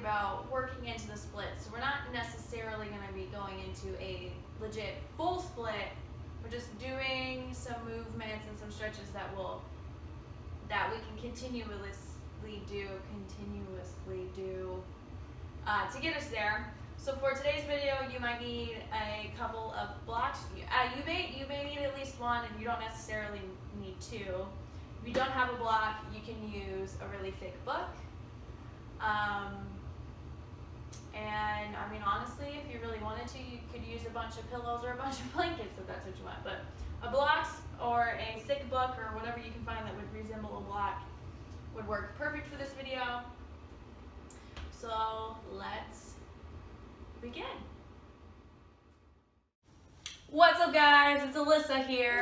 about working into the splits. So we're not necessarily going to be going into a legit full split. We're just doing some movements and some stretches that we can continuously do to get us there. So for today's video, you might need a couple of blocks. You may need at least one, and you don't necessarily need two. If you don't have a block, you can use a really thick book. And I mean, honestly, if you really wanted to, you could use a bunch of pillows or a bunch of blankets if that's what you want. But a block or a thick book or whatever you can find that would resemble a block would work perfect for this video. So let's begin. What's up, guys? It's Alyssa here.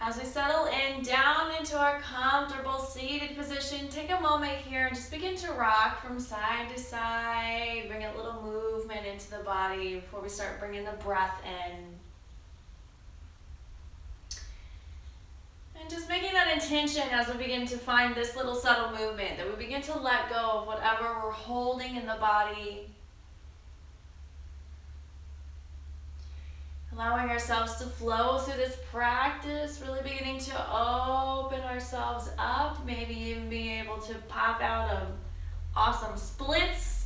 As we settle in down into our comfortable seated position, take a moment here and just begin to rock from side to side. Bring a little movement into the body before we start bringing the breath in. And just making that intention as we begin to find this little subtle movement, that we begin to let go of whatever we're holding in the body. Allowing ourselves to flow through this practice, really beginning to open ourselves up, maybe even being able to pop out of awesome splits.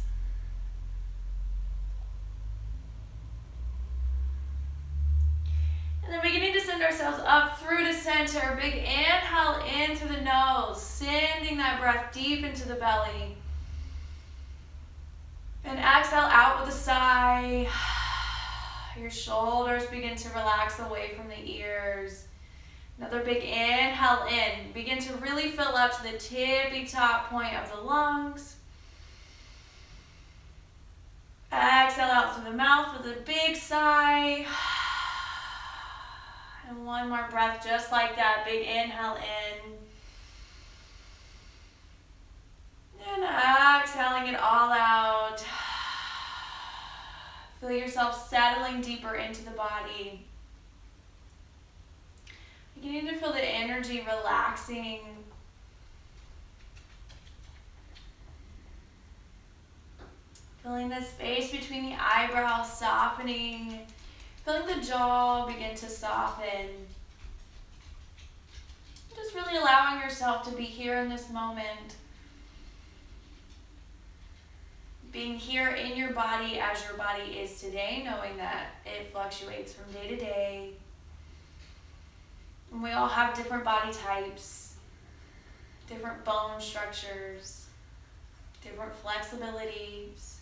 And then beginning to send ourselves up through the center. Big inhale in through the nose, sending that breath deep into the belly. And exhale out with a sigh. Your shoulders begin to relax away from the ears. Another big inhale in. Begin to really fill up to the tippy top point of the lungs. Exhale out through the mouth with a big sigh. And one more breath just like that. Big inhale in. And exhaling it all out. Feel yourself settling deeper into the body. Beginning to feel the energy relaxing. Feeling the space between the eyebrows softening. Feeling the jaw begin to soften. Just really allowing yourself to be here in this moment. Being here in your body as your body is today, knowing that it fluctuates from day to day. And we all have different body types, different bone structures, different flexibilities.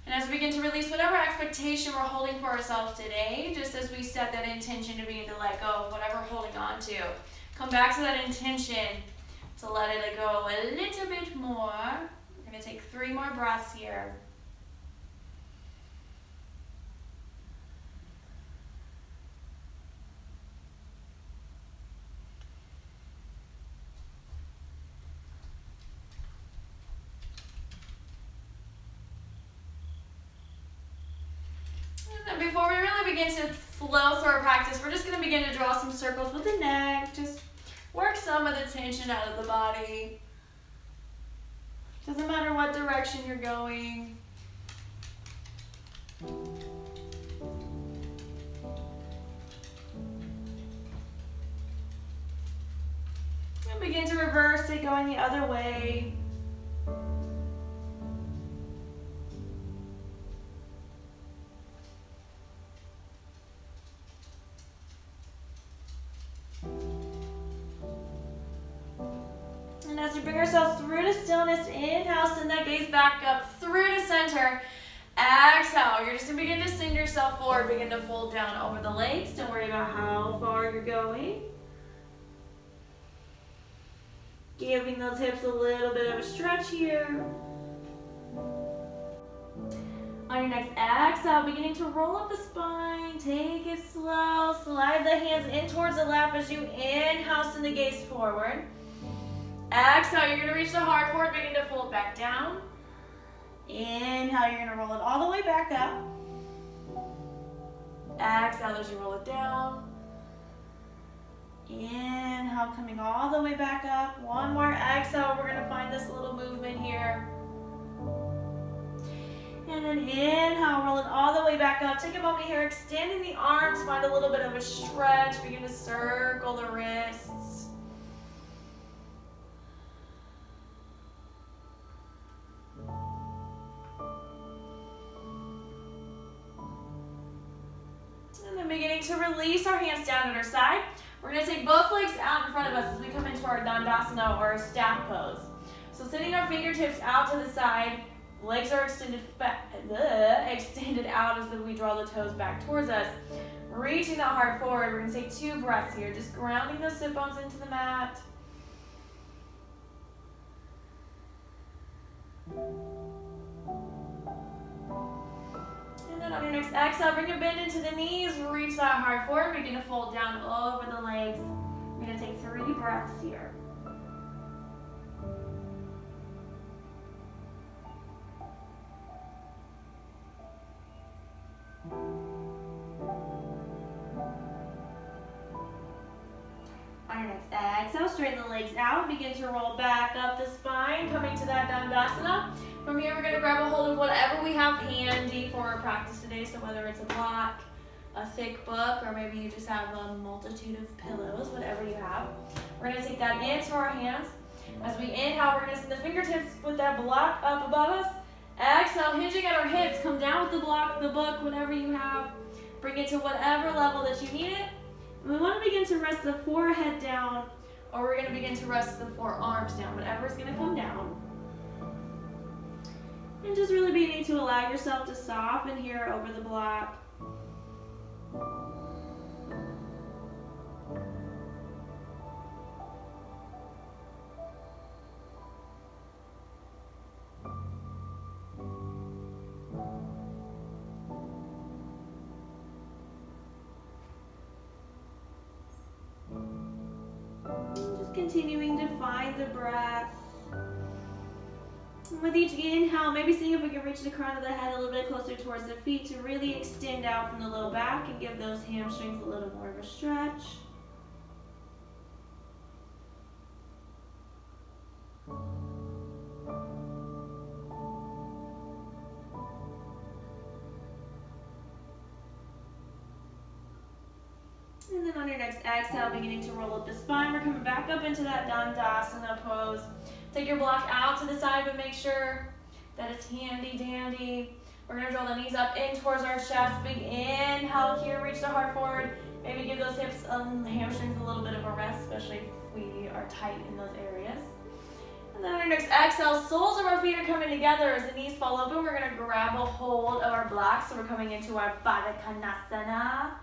And as we begin to release whatever expectation we're holding for ourselves today, just as we set that intention to begin to let go of whatever we're holding on to, come back to that intention to let it go a little bit more. We're going to take 3 more breaths here. And before we really begin to flow through our practice, we're just going to begin to draw some circles with the neck. Just work some of the tension out of the body. Doesn't matter what direction you're going. And begin to reverse it, going the other way. And as we bring ourselves through to stillness, inhale, send that gaze back up through to center. Exhale, you're just going to begin to send yourself forward. Begin to fold down over the legs. Don't worry about how far you're going. Giving those hips a little bit of a stretch here. On your next exhale, exhale, beginning to roll up the spine. Take it slow. Slide the hands in towards the lap as you inhale, send the gaze forward. Exhale, you're going to reach the heart forward, begin to fold back down. Inhale, you're going to roll it all the way back up. Exhale as you roll it down. Inhale, coming all the way back up. One more exhale, we're going to find this little movement here. And then inhale, roll it all the way back up. Take a moment here, extending the arms, find a little bit of a stretch. Begin to circle the wrists. And then beginning to release our hands down at our side. We're going to take both legs out in front of us as we come into our Dandasana or staff pose. So sitting our fingertips out to the side, legs are extended out as we draw the toes back towards us. Reaching that heart forward, we're going to take 2 breaths here, just grounding those sit bones into the mat. And then on your next exhale, bring your bend into the knees, reach that heart forward, begin to fold down over the legs. We're going to take 3 breaths here. On your next exhale, straighten the legs out, begin to roll back up the spine, coming to that Dandasana. From here, we're going to grab a hold of whatever we have handy for our practice today. So whether it's a block, a thick book, or maybe you just have a multitude of pillows, whatever you have. We're going to take that into our hands. As we inhale, we're going to send the fingertips with that block up above us. Exhale, hinging at our hips, come down with the block, the book, whatever you have. Bring it to whatever level that you need it. And we want to begin to rest the forehead down, or we're going to begin to rest the forearms down, whatever's going to come down. And just really beginning to allow yourself to soften here over the block. Continuing to find the breath. And with each inhale, maybe seeing if we can reach the crown of the head a little bit closer towards the feet to really extend out from the low back and give those hamstrings a little more of a stretch. And then on your next exhale, beginning to roll up the spine, we're coming back up into that Dandasana pose. Take your block out to the side, but make sure that it's handy dandy. We're going to draw the knees up in towards our chest. Big inhale here, reach the heart forward. Maybe give those hips, hamstrings a little bit of a rest, especially if we are tight in those areas. And then on our next exhale, soles of our feet are coming together as the knees fall open. We're going to grab a hold of our blocks, so we're coming into our Baddha Konasana,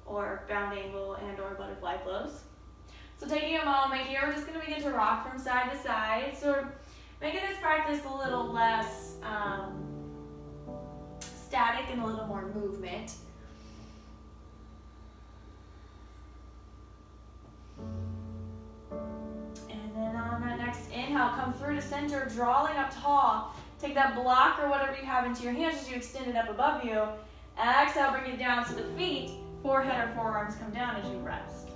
or bound angle and or butterfly pose. So taking a moment here, we're just going to begin to rock from side to side. So we're making this practice a little less static and a little more movement. And then on that next inhale, come through to center, drawing up tall. Take that block or whatever you have into your hands as you extend it up above you. Exhale, bring it down to the feet. Forehead or forearms come down as you rest.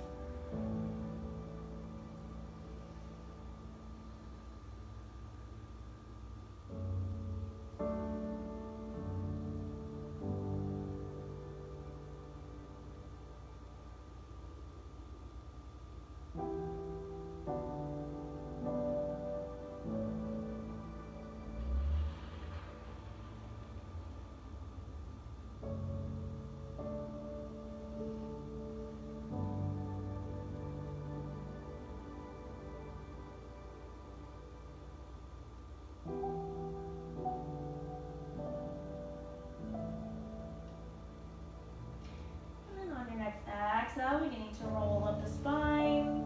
Exhale, beginning to roll up the spine.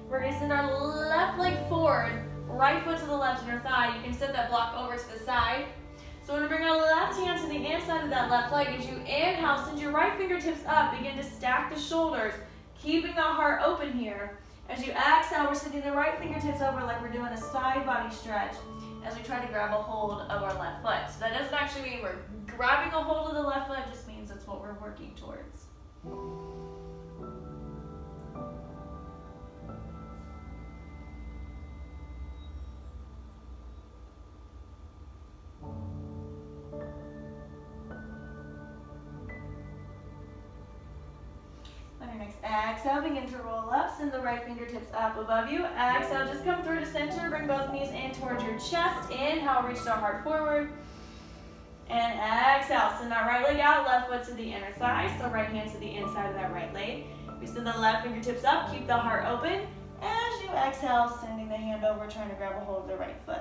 We're going to send our left leg forward, right foot to the left inner thigh. You can set that block over to the side. So we're going to bring our left hand to the inside of that left leg. As you inhale, send your right fingertips up. Begin to stack the shoulders, keeping the heart open here. As you exhale, we're sending the right fingertips over like we're doing a side body stretch as we try to grab a hold of our left foot. So that doesn't actually mean we're grabbing a hold of the left foot, it just means that's what we're working towards. On your next exhale, begin to roll up. Send the right fingertips up above you. Exhale, just come through to center. Bring both knees in towards your chest. Inhale, reach the heart forward. And exhale, send that right leg out, left foot to the inner thigh. So right hand to the inside of that right leg. We send the left fingertips up, keep the heart open. As you exhale, sending the hand over, trying to grab a hold of the right foot.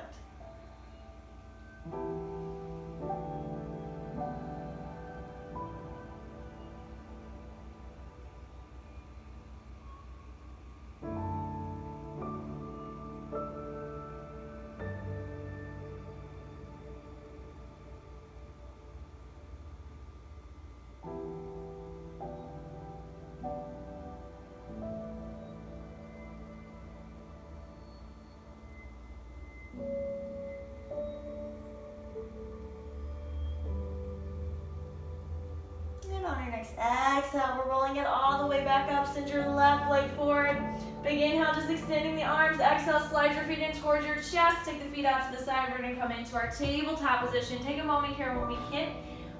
On your next exhale, we're rolling it all the way back up. Send your left leg forward. Big inhale, just extending the arms. Exhale, slide your feet in towards your chest. Take the feet out to the side. We're going to come into our tabletop position. Take a moment here when we hit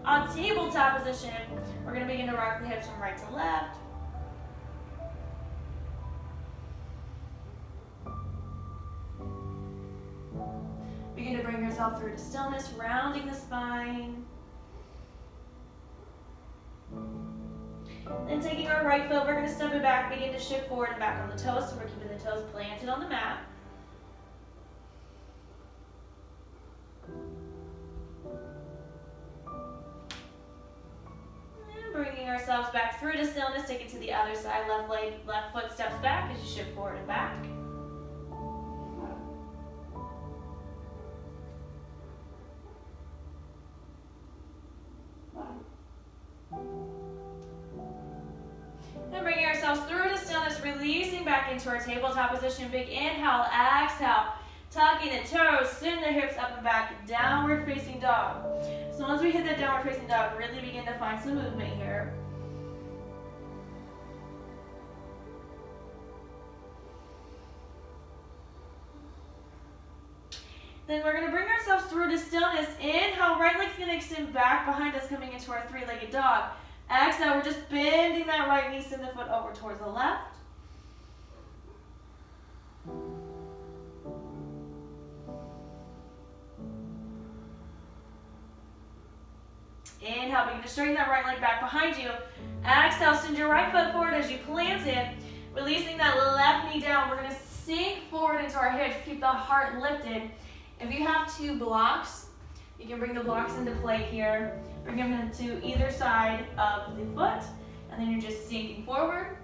on tabletop position. We're going to begin to rock the hips from right to left. Begin to bring yourself through to stillness, rounding the spine. Then taking our right foot, we're going to step it back, begin to shift forward and back on the toes. So we're keeping the toes planted on the mat. And bringing ourselves back through to stillness, take it to the other side. Left leg, left foot steps back as you shift forward and back. And bringing ourselves through to stillness, releasing back into our tabletop position. Big inhale, exhale, tucking the toes, send the hips up and back, downward facing dog. So once we hit that downward facing dog, really begin to find some movement here. Then we're going to bring ourselves through to stillness. Inhale, right leg's going to extend back behind us, coming into our three-legged dog. Exhale, we're just bending that right knee, send the foot over towards the left. Inhale, begin to straighten that right leg back behind you. Exhale, send your right foot forward as you plant it, releasing that left knee down. We're going to sink forward into our hips, keep the heart lifted. If you have two blocks, you can bring the blocks into play here. Bring them to either side of the foot, and then you're just sinking forward.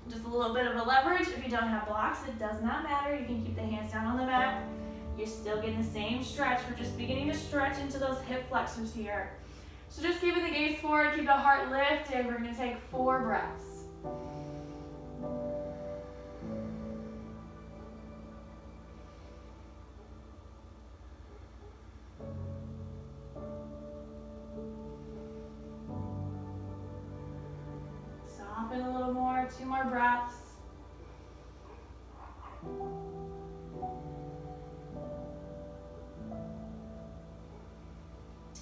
Just a little bit of a leverage. If you don't have blocks, it does not matter. You can keep the hands down on the mat. You're still getting the same stretch. We're just beginning to stretch into those hip flexors here. So just keeping the gaze forward, keep the heart lifted. We're going to take 4 breaths. Soften a little more, 2 more breaths.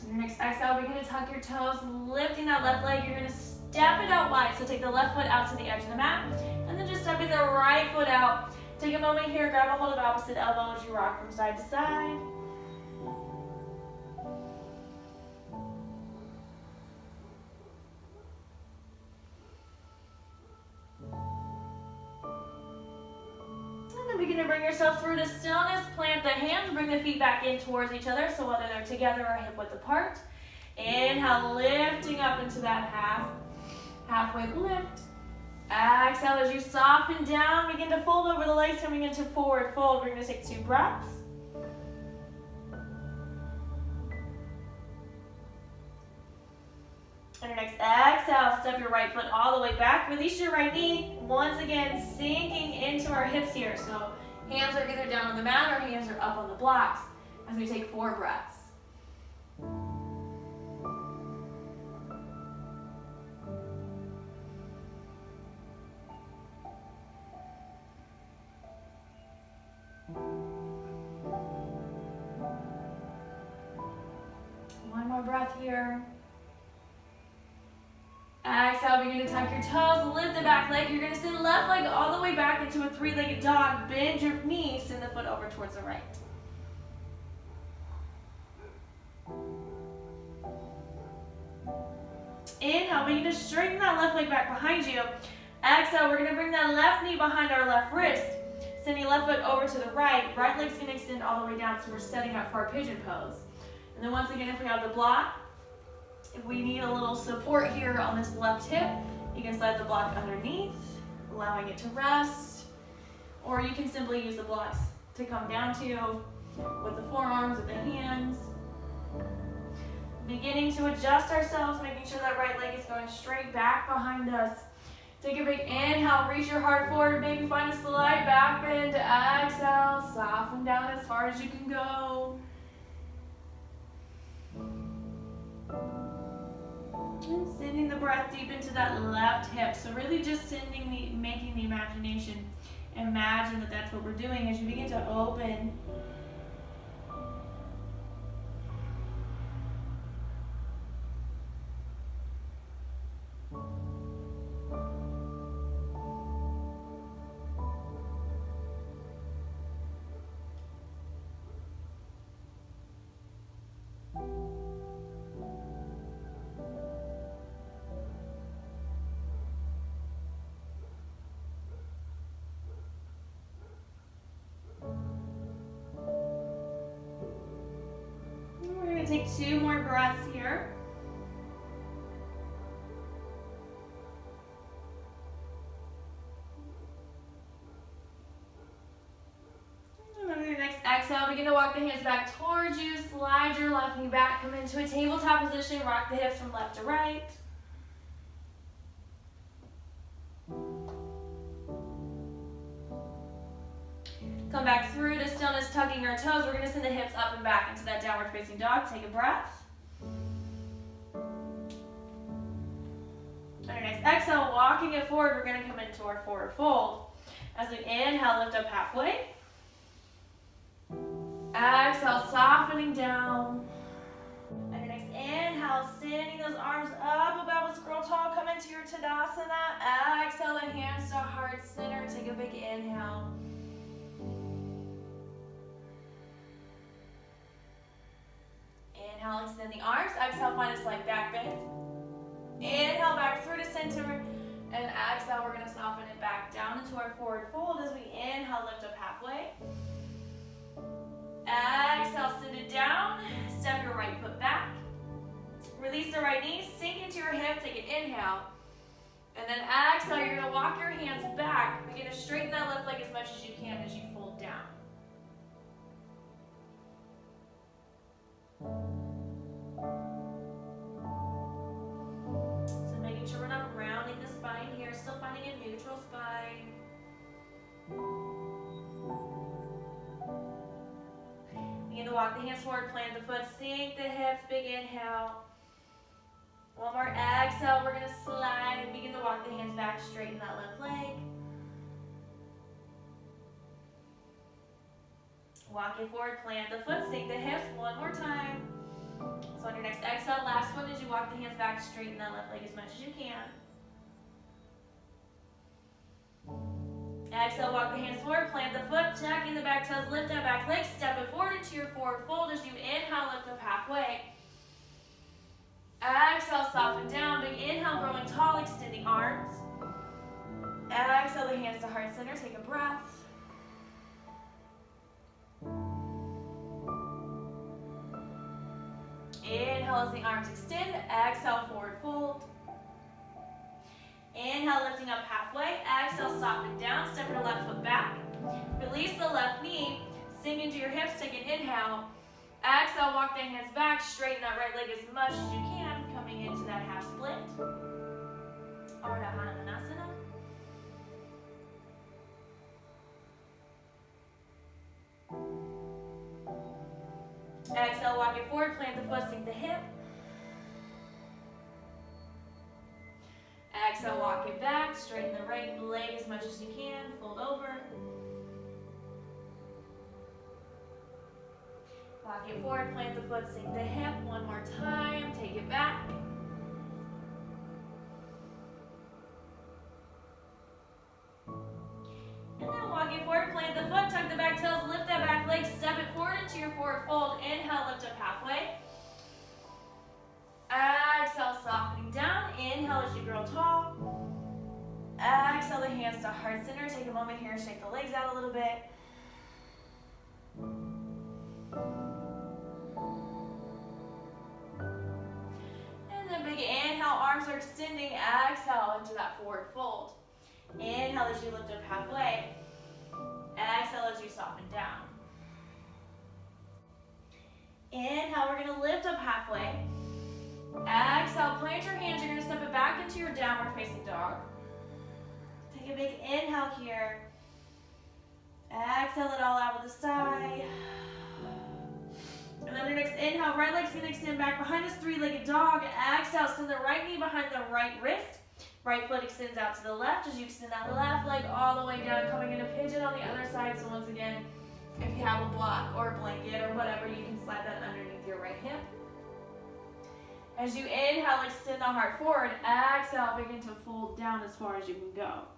On your next exhale, begin to tuck your toes, lifting that left leg. You're going to step it out wide. So take the left foot out to the edge of the mat, and then just stepping the right foot out. Take a moment here, grab a hold of opposite elbow as you rock from side to side. Begin to bring yourself through to stillness. Plant the hands, bring the feet back in towards each other, so whether they're together or hip width apart. Inhale, lifting up into that halfway lift. Exhale as you soften down, begin to fold over the legs, coming into forward fold. We're going to take 2 breaths. On your next exhale, step your right foot all the way back. Release your right knee. Once again, sinking into our hips here. So hands are either down on the mat or hands are up on the blocks as we take 4 breaths. One more breath here. Exhale, begin to tuck your toes, lift the back leg. You're going to send the left leg all the way back into a 3-legged dog. Bend your knees, send the foot over towards the right. Inhale, begin to straighten that left leg back behind you. Exhale, we're going to bring that left knee behind our left wrist. Sending left foot over to the right. Right leg's going to extend all the way down, so we're setting up for our pigeon pose. And then once again, if we have the block, if we need a little support here on this left hip, you can slide the block underneath, allowing it to rest. Or you can simply use the blocks to come down to with the forearms, with the hands. Beginning to adjust ourselves, making sure that right leg is going straight back behind us. Take a big inhale, reach your heart forward, maybe find a slight back bend. Exhale, soften down as far as you can go. And sending the breath deep into that left hip. So really just making the imagination imagine that that's what we're doing as you begin to open. Take 2 more breaths here. And on your next exhale, begin to walk the hands back towards you. Slide your left knee back. Come into a tabletop position. Rock the hips from left to right. Come back through to stillness, tucking our toes. We're going to send the hips up and back into that downward facing dog. Take a breath. On your next exhale, walking it forward, we're going to come into our forward fold. As we inhale, lift up halfway. Exhale, softening down. On your next inhale, sending those arms up above us, scroll tall, come into your Tadasana. Exhale, the hands to heart center. Take a big inhale. Inhale, extend the arms. Exhale, find a slight back bend. Inhale, back through to center. And exhale, we're going to soften it back down into our forward fold as we inhale, lift up halfway. Exhale, send it down. Step your right foot back. Release the right knee, sink into your hip, take an inhale. And then exhale, you're going to walk your hands back. Begin to straighten that left leg as much as you can as you fold down. So making sure we're not rounding the spine here, still finding a neutral spine. Begin to walk the hands forward, plant the foot, sink the hips, big inhale. One more exhale, we're going to slide and begin to walk the hands back, straighten that left leg. Walk it forward, plant the foot, sink the hips, one more time. So on your next exhale, last one, as you walk the hands back, straighten that left leg as much as you can. Exhale, walk the hands forward, plant the foot, tucking the back toes, lift that back leg, step it forward into your forward fold as you inhale, lift up halfway. Exhale, soften down, big inhale, growing tall, extending arms. Exhale, the hands to heart center, take a breath. Inhale as the arms extend, exhale, forward fold. Inhale, lifting up halfway. Exhale, soften down, step your left foot back. Release the left knee, sink into your hips, take an inhale. Exhale, walk the hands back, straighten that right leg as much as you can, coming into that half split. Or that Hanumanasana. Exhale, walk it forward, plant the foot, sink the hip. Exhale, walk it back, straighten the right leg as much as you can, fold over. Walk it forward, plant the foot, sink the hip. One more time, take it back. And then walk it forward, plant the foot, tuck the back toes, lift that back leg, step it forward into your forward fold. Inhale, lift up halfway. Exhale, softening down. Inhale as you grow tall. Exhale the hands to heart center. Take a moment here, shake the legs out a little bit. And then big inhale, arms are extending. Exhale into that forward fold. Inhale as you lift up halfway. Exhale as you soften down. Inhale, we're going to lift up halfway. Exhale, plant your hands. You're going to step it back into your downward facing dog. Take a big inhale here. Exhale it all out with a sigh. And then your next inhale, right leg's going to extend back behind this three-legged dog. Exhale, send the right knee behind the right wrist. Right foot extends out to the left as you extend that left leg all the way down, coming into pigeon on the other side. So once again, if you have a block or a blanket or whatever, you can slide that underneath your right hip. As you inhale, extend the heart forward. Exhale, begin to fold down as far as you can go.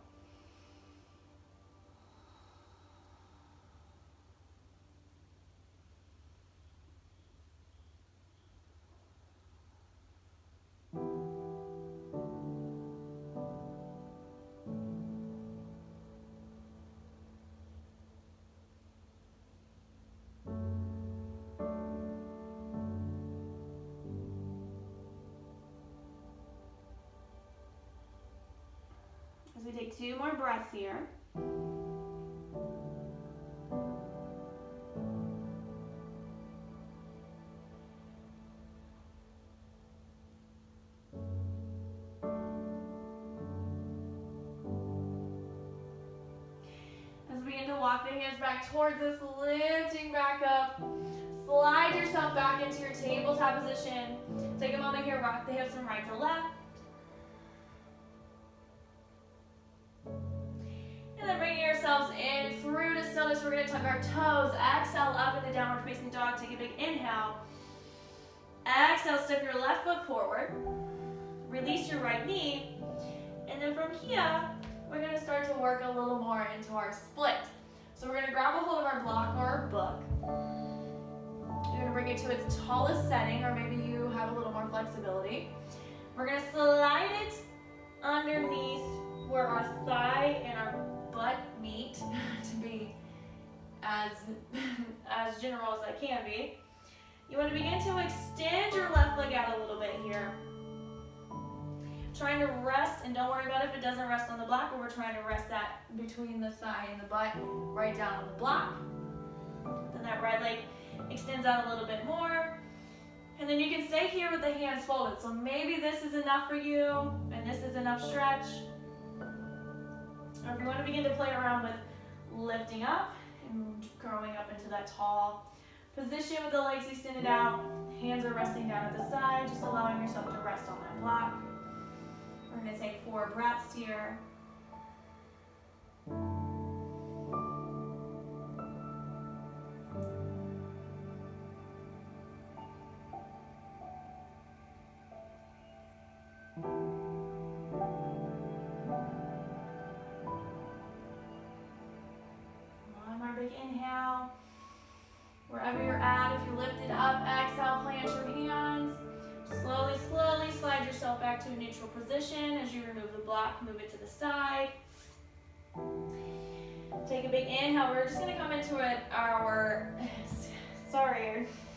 As we take 2 more breaths here. As we begin to walk the hands back towards us, lifting back up. Slide yourself back into your tabletop position. Take a moment here, rock the hips from right to left. And then bringing yourselves in through to stillness, we're going to tuck our toes. Exhale up into downward facing dog. Take a big inhale. Exhale, step your left foot forward. Release your right knee. And then from here, we're going to start to work a little more into our split. So we're going to grab a hold of our block or our book. You're going to bring it to its tallest setting, or maybe you have a little more flexibility. We're going to slide it underneath where our thigh and our butt meet, to be as general as I can be. You want to begin to extend your left leg out a little bit here. Trying to rest, and don't worry about if it doesn't rest on the block, but we're trying to rest that between the thigh and the butt, right down on the block. Then that right leg extends out a little bit more. And then you can stay here with the hands folded. So maybe this is enough for you, and this is enough stretch. Or if you want to begin to play around with lifting up and growing up into that tall position with the legs extended out, hands are resting down at the side, just allowing yourself to rest on that block. We're going to take 4 breaths here. Big inhale. Wherever you're at, if you lift it up, exhale, plant your hands. Slowly, slowly slide yourself back to a neutral position. As you remove the block, move it to the side. Take a big inhale. We're just going to come into our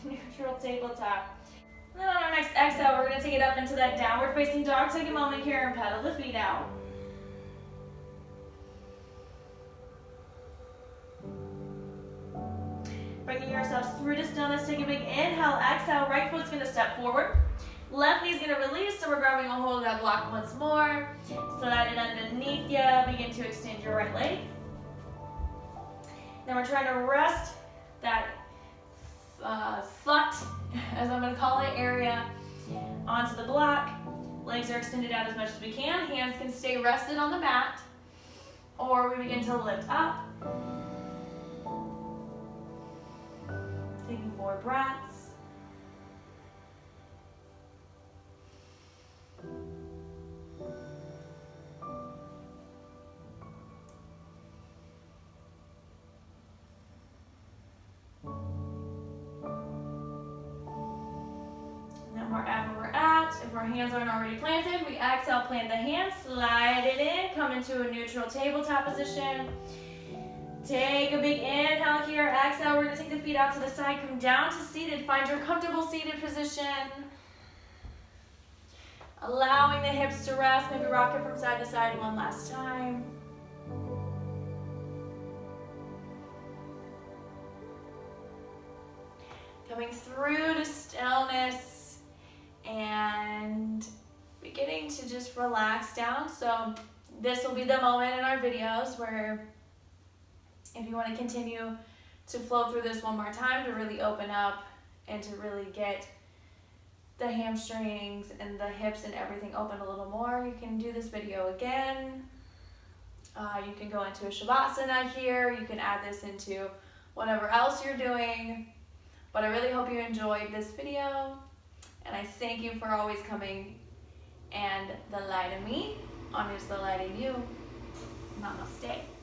neutral tabletop. And then on our next exhale, we're going to take it up into that downward facing dog. Take a moment here and pedal the feet out. Bringing yourselves through to stillness. Take a big inhale, exhale. Right foot's going to step forward. Left knee's going to release, so we're grabbing a hold of that block once more. Slide it underneath you. Begin to extend your right leg. Then we're trying to rest that foot, as I'm going to call it, area onto the block. Legs are extended out as much as we can. Hands can stay rested on the mat. Or we begin to lift up. Taking 4 breaths. Wherever we're at, if our hands aren't already planted, we exhale, plant the hands, slide it in, come into a neutral tabletop position. Take a big inhale here, exhale, we're going to take the feet out to the side, come down to seated, find your comfortable seated position. Allowing the hips to rest, maybe rock it from side to side one last time. Coming through to stillness. And beginning to just relax down. So this will be the moment in our videos where if you want to continue to flow through this one more time to really open up and to really get the hamstrings and the hips and everything open a little more, you can do this video again. You can go into a shavasana here. You can add this into whatever else you're doing. But I really hope you enjoyed this video. And I thank you for always coming and the light in me honors the light in you. Namaste.